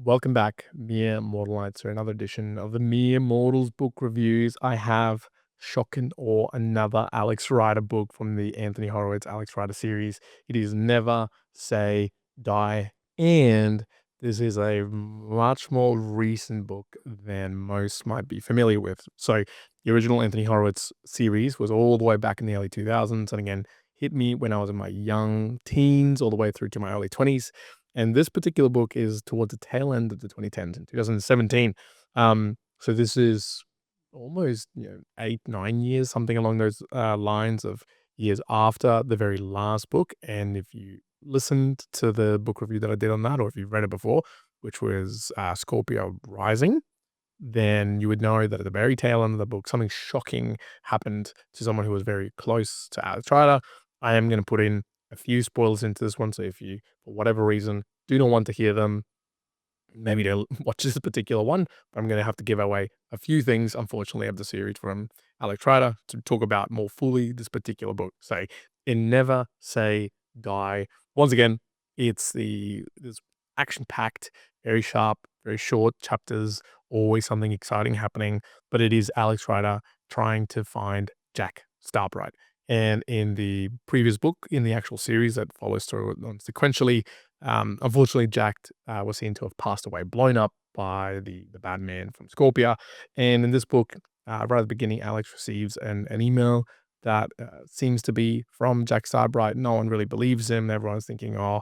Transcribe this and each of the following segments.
Welcome back, Mere Mortalites, or another edition of the Mere Mortals book reviews. I have Shock and Awe, another Alex Rider book from the Anthony Horowitz Alex Rider series. It is Never Say Die, and this is a much more recent book than most might be familiar with. So, the original Anthony Horowitz series was all the way back in the early 2000s, and again, hit me when I was in my young teens, all the way through to my early 20s. And this particular book is towards the tail end of the 2010s in 2017. So this is almost 8, 9 years, something along those lines of years after the very last book. And if you listened to the book review that I did on that, or if you've read it before, which was Scorpio Rising, then you would know that at the very tail end of the book, something shocking happened to someone who was very close to Alex Rider. I am going to put in a few spoilers into this one, so if you, for whatever reason, do not want to hear them, maybe don't watch this particular one. But I'm going to have to give away a few things, unfortunately, of the series from Alex Rider to talk about more fully this particular book. So, in Never Say Die, once again, it's this action packed, very sharp, very short chapters, always something exciting happening. But it is Alex Rider trying to find Jack Starbright. And in the previous book, in the actual series that follows through on sequentially, unfortunately, Jack was seen to have passed away, blown up by the bad man from Scorpia. And in this book, right at the beginning, Alex receives an email that seems to be from Jack Starbright. No one really believes him. Everyone's thinking, oh,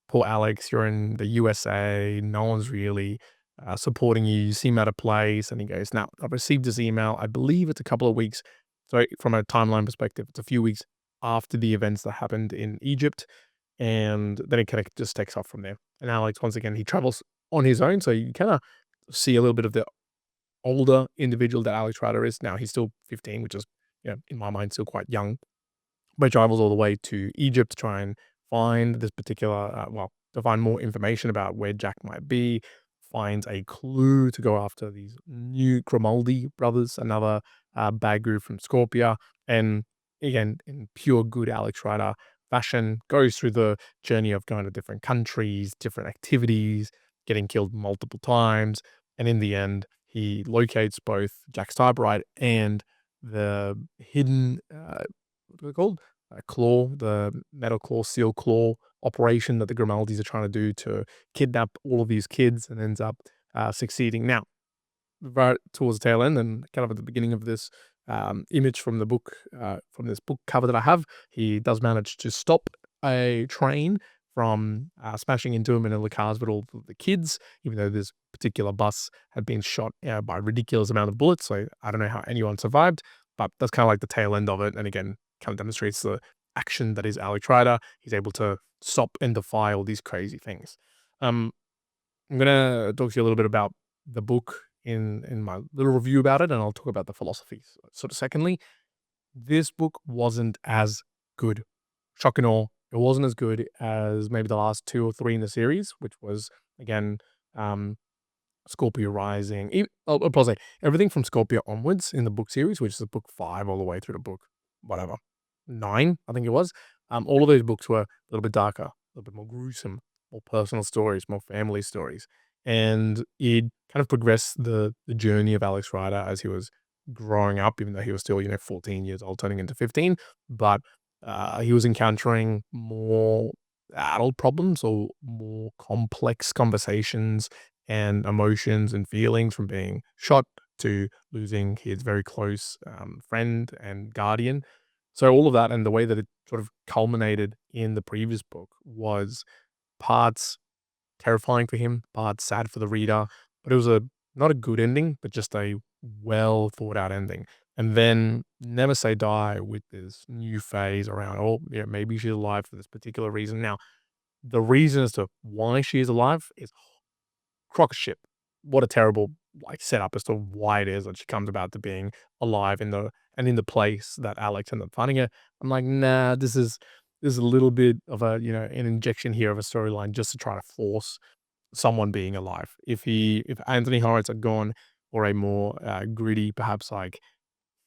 poor Alex, you're in the USA. No one's really supporting you. You seem out of place. And he goes, now, I've received this email. I believe it's a couple of weeks. So, from a timeline perspective, it's a few weeks after the events that happened in Egypt, and then it kinda just takes off from there. And Alex, once again, he travels on his own, so you kinda see a little bit of the older individual that Alex Rider is. Now, he's still 15, which is, in my mind, still quite young, but he travels all the way to Egypt to try and find this particular, to find more information about where Jack might be, finds a clue to go after these new Grimaldi brothers, another, bad group from Scorpia, and again, in pure good Alex Rider fashion, goes through the journey of going to different countries, different activities, getting killed multiple times, and in the end, he locates both Jack Starbright and the hidden, what are they called? Claw, the metal claw, seal claw operation that the Grimaldis are trying to do to kidnap all of these kids, and ends up succeeding. Now, right towards the tail end and kind of at the beginning of this image from the book, from this book cover that I have, he does manage to stop a train from smashing into him and all the cars with all the kids, even though this particular bus had been shot by a ridiculous amount of bullets. So I don't know how anyone survived, but that's kind of like the tail end of it. And again, kind of demonstrates the action that is Alex Rider. He's able to stop and defy all these crazy things. Um, I'm gonna talk to you a little bit about the book in my little review about it, and I'll talk about the philosophy. Sort of secondly, this book wasn't as good. Shock and awe, it wasn't as good as maybe the last 2 or 3 in the series, which was, again, um, Scorpio Rising. I'll probably say everything from Scorpio onwards in the book series, which is book 5 all the way through to book, whatever, 9, I think it was. All of those books were a little bit darker, a little bit more gruesome, more personal stories, more family stories. And it kind of progressed the journey of Alex Rider as he was growing up, even though he was still, 14 years old, turning into 15. But he was encountering more adult problems or more complex conversations and emotions and feelings, from being shot to losing his very close friend and guardian. So all of that, and the way that it sort of culminated in the previous book, was parts terrifying for him, parts sad for the reader, but it was a not a good ending, but just a well thought out ending. And then Never Say Die with this new phase around, oh, yeah, maybe she's alive for this particular reason. Now, the reason as to why she is alive is crock ship. What a terrible setup as to why it is that she comes about to being alive in the place that Alex ended up finding her. I'm like, nah, this is a little bit of a an injection here of a storyline just to try to force someone being alive. If Anthony Horowitz had gone for a more gritty, perhaps like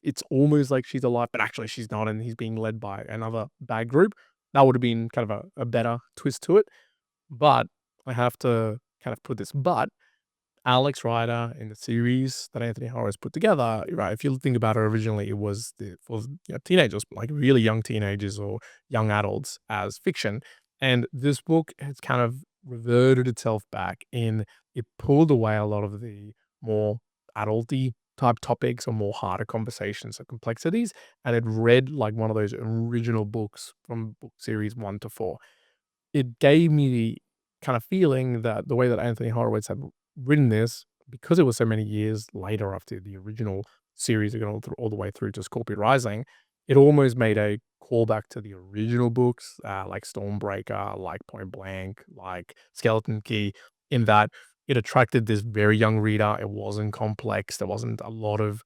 it's almost like she's alive, but actually she's not, and he's being led by another bad group, that would have been kind of a better twist to it. But I have to kind of put this, but Alex Rider in the series that Anthony Horowitz put together, right? If you think about it, originally it was for teenagers, like really young teenagers or young adults as fiction, and this book has kind of reverted itself back in it pulled away a lot of the more adulty type topics or more harder conversations or complexities, and it read like one of those original books from book series 1 to 4. It gave me the kind of feeling that the way that Anthony Horowitz had written this, because it was so many years later after the original series had gone all the way through to Scorpio Rising, it almost made a callback to the original books, like Stormbreaker, like Point Blank, like Skeleton Key, in that it attracted this very young reader. It wasn't complex. There wasn't a lot of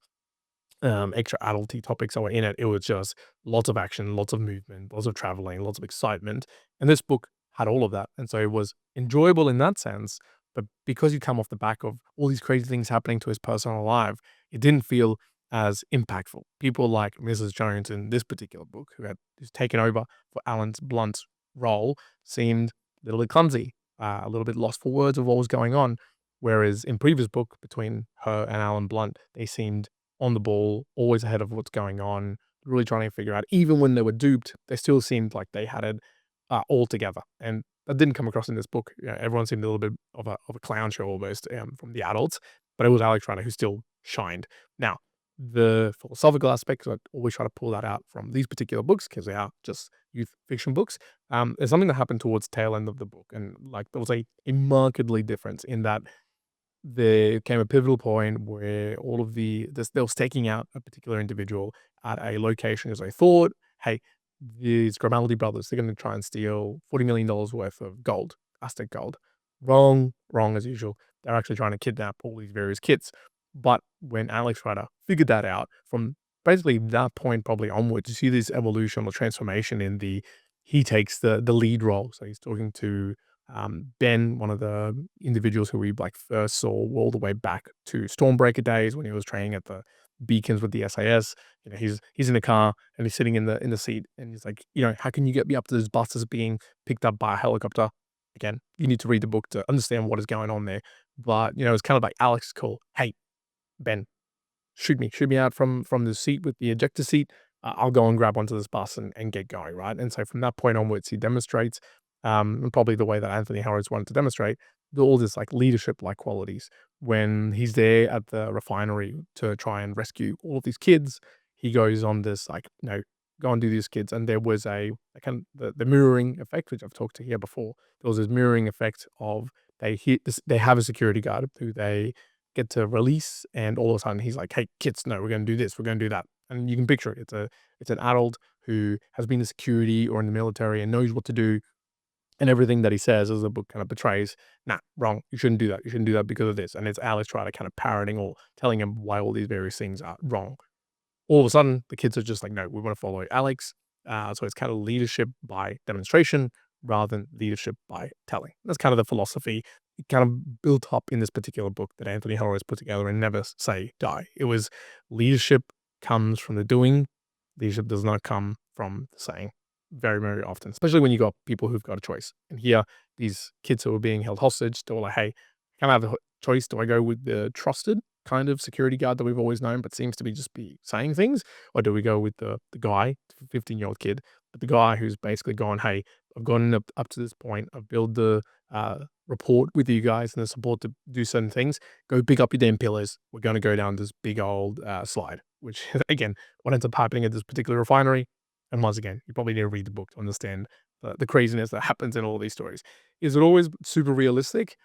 extra adulty topics that were in it. It was just lots of action, lots of movement, lots of traveling, lots of excitement. And this book had all of that. And so it was enjoyable in that sense. But because you come off the back of all these crazy things happening to his personal life, it didn't feel as impactful. People like Mrs. Jones in this particular book, who's taken over for Alan Blunt's role, seemed a little bit clumsy, a little bit lost for words of what was going on. Whereas in previous book between her and Alan Blunt, they seemed on the ball, always ahead of what's going on, really trying to figure out. Even when they were duped, they still seemed like they had it all together, and that didn't come across in this book. Everyone seemed a little bit of a clown show almost from the adults, but it was Alex Rider who still shined. Now, the philosophical aspects, I always try to pull that out from these particular books because they are just youth fiction books. There's something that happened towards tail end of the book, and like there was a markedly difference in that there came a pivotal point where all of they were staking out a particular individual at a location as they thought, hey, these Grimaldi brothers, they're going to try and steal $40 million worth of gold, Aztec gold. Wrong, wrong as usual. They're actually trying to kidnap all these various kids. But when Alex Rider figured that out, from basically that point probably onwards, you see this evolution or transformation in he takes the lead role. So he's talking to Ben, one of the individuals who we like first saw all the way back to Stormbreaker days when he was training at the beacons with the SAS. He's in a car and he's sitting in the seat and he's like, how can you get me up to this bus that's being picked up by a helicopter? Again, you need to read the book to understand what is going on there. But it's kind of like Alex call, hey, Ben, shoot me out from the seat with the ejector seat. I'll go and grab onto this bus and get going, right? And so from that point onwards, he demonstrates, and probably the way that Anthony Howard's wanted to demonstrate, all this like leadership like qualities. When he's there at the refinery to try and rescue all of these kids, he goes on this like, go and do these kids. And there was a kind of the mirroring effect, which I've talked to here before. There was this mirroring effect of they have a security guard who they get to release, and all of a sudden he's like, "Hey, kids, no, we're going to do this, we're going to do that." And you can picture it. It's an adult who has been in security or in the military and knows what to do, and everything that he says, as the book kind of betrays, nah, wrong. You shouldn't do that. You shouldn't do that because of this. And it's Alice trying to kind of parroting or telling him why all these various things are wrong. All of a sudden, the kids are just like, no, we want to follow Alex. So it's kind of leadership by demonstration rather than leadership by telling. That's kind of the philosophy it kind of built up in this particular book that Anthony Horowitz put together and never say die. It was leadership comes from the doing. Leadership does not come from the saying very, very often, especially when you got people who've got a choice. And here, these kids who are being held hostage, they were like, hey, can I have a choice? Do I go with the trusted kind of security guard that we've always known, but seems to be just be saying things? Or do we go with the guy, 15-year-old kid, but the guy who's basically gone, hey, I've gotten up to this point. I've built the report with you guys and the support to do certain things. Go pick up your damn pillars. We're going to go down this big old slide, which again, what ends up happening at this particular refinery. And once again, you probably need to read the book to understand the craziness that happens in all these stories. Is it always super realistic?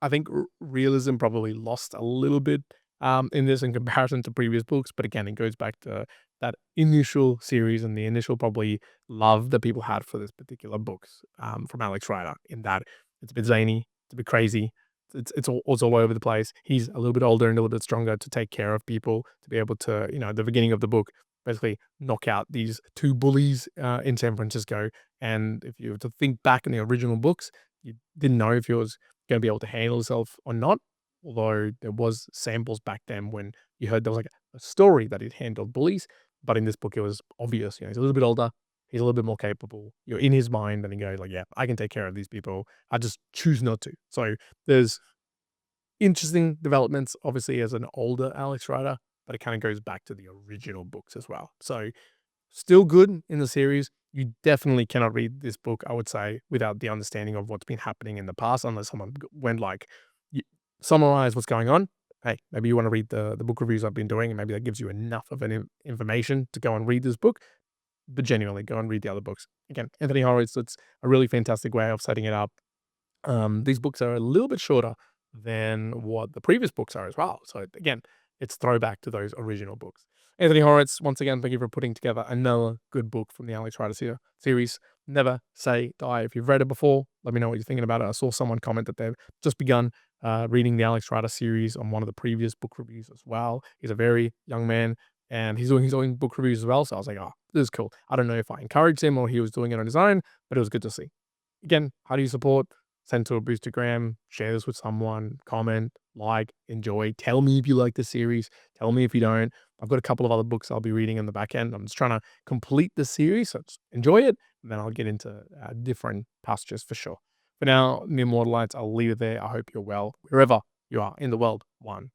I think realism probably lost a little bit in this in comparison to previous books. But again, it goes back to that initial series and the initial probably love that people had for this particular books from Alex Rider, in that it's a bit zany, it's a bit crazy. It's all over the place. He's a little bit older and a little bit stronger to take care of people, to be able to, at the beginning of the book, basically knock out these two bullies in San Francisco. And if you were to think back in the original books, you didn't know if he was going to be able to handle himself or not. Although there was samples back then when you heard there was like a story that he'd handled bullies, but in this book it was obvious. He's a little bit older. He's a little bit more capable. You're in his mind and he goes like, yeah, I can take care of these people. I just choose not to. So there's interesting developments, obviously, as an older Alex Rider, but it kind of goes back to the original books as well. So still good in the series. You definitely cannot read this book, I would say, without the understanding of what's been happening in the past, unless someone went like, summarize what's going on. Hey, maybe you want to read the book reviews I've been doing, and maybe that gives you enough of an information to go and read this book. But genuinely, go and read the other books. Again, Anthony Horowitz, it's a really fantastic way of setting it up. These books are a little bit shorter than what the previous books are as well. So again, it's throwback to those original books. Anthony Horowitz, once again, thank you for putting together another good book from the Alex Rider series. Never Say Die. If you've read it before, let me know what you're thinking about it. I saw someone comment that they've just begun reading the Alex Rider series on one of the previous book reviews as well. He's a very young man and he's doing his own book reviews as well. So I was like, oh, this is cool. I don't know if I encouraged him or he was doing it on his own, but it was good to see. Again, how do you support? Send to a boostergram, share this with someone, comment, like, enjoy. Tell me if you like the series. Tell me if you don't. I've got a couple of other books I'll be reading in the back end. I'm just trying to complete the series, so just enjoy it. And then I'll get into different pastures for sure. For now, the Immortalites, I'll leave it there. I hope you're well wherever you are in the world. One.